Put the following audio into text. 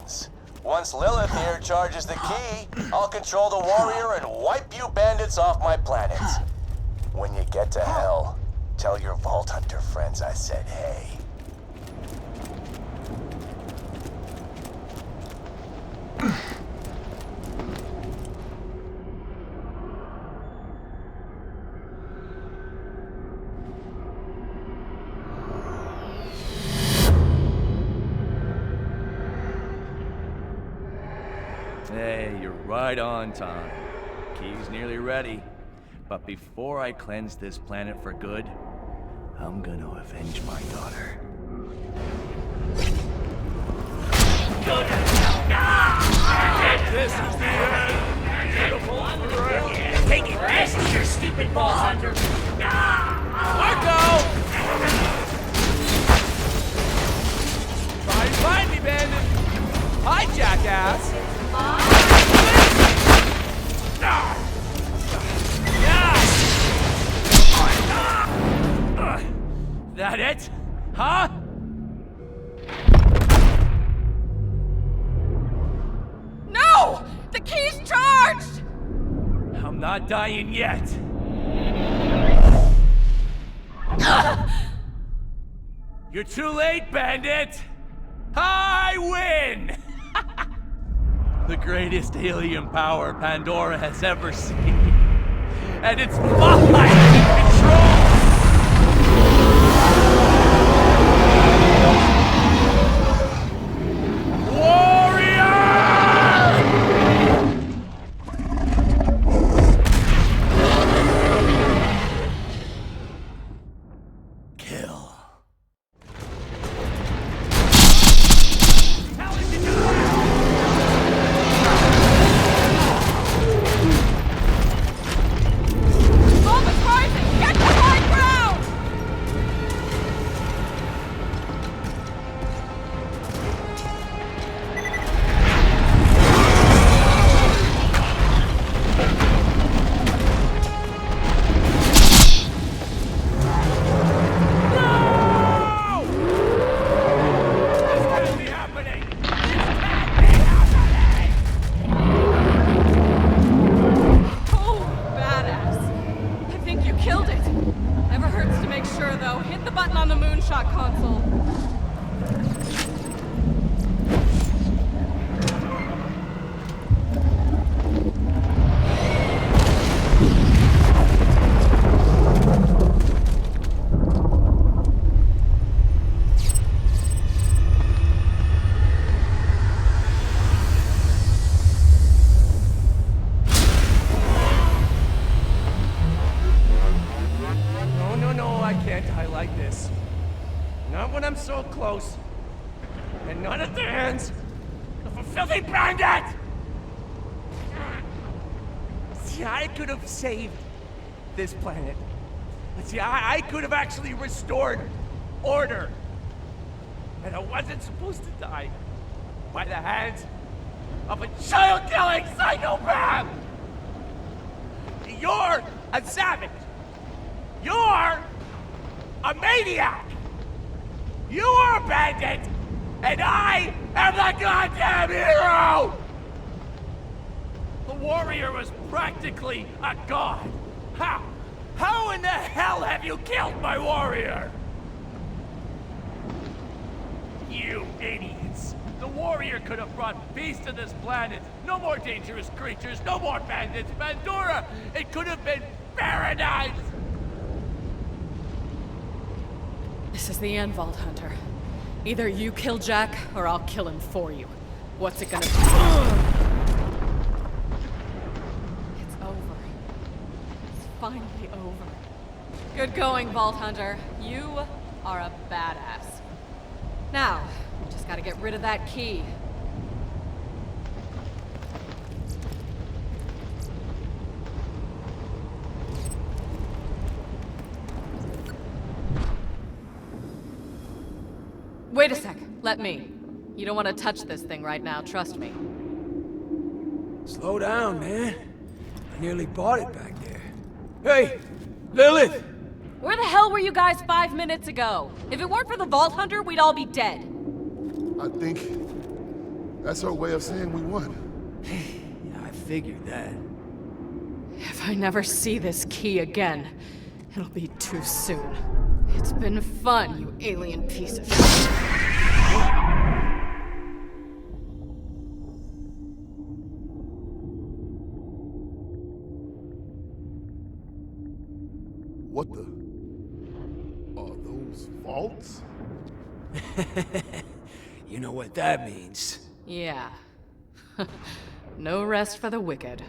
friends. Once Lilith here charges the key, I'll control the warrior and wipe you bandits off my planet. When you get to hell, tell your Vault Hunter friends I said hey. Hey, you're right on time. Key's nearly ready. But before I cleanse this planet for good, I'm gonna avenge my daughter. This is the end! Beautiful forever! Take it, rest, you stupid Vault Hunter! Marco! Try and find me, bandit! Hi, jackass! That it? Huh? No! The key's charged! I'm not dying yet. You're too late, bandit! I win! The greatest alien power Pandora has ever seen. And it's mine to control! So close, and not at the hands of a filthy bandit! See, I could have saved this planet. See, I could have actually restored order. And I wasn't supposed to die by the hands of a child-killing psychopath! You're a savage! You're a maniac! You are a bandit, and I am the goddamn hero! The warrior was practically a god. How? How in the hell have you killed my warrior? You idiots! The warrior could have brought peace to this planet. No more dangerous creatures, no more bandits. Pandora, it could have been paradise! This is the end, Vault Hunter. Either you kill Jack, or I'll kill him for you. What's it gonna be? It's over. It's finally over. Good going, Vault Hunter. You are a badass. Now, we just gotta get rid of that key. Wait a sec. Let me. You don't want to touch this thing right now, trust me. Slow down, man. I nearly bought it back there. Hey! Lilith! Where the hell were you guys 5 minutes ago? If it weren't for the Vault Hunter, we'd all be dead. I think That's her way of saying we won. Yeah, I figured that. If I never see this key again, it'll be too soon. It's been fun, you alien piece of shit. What the? Are those vaults? You know what that means. Yeah. No rest for the wicked.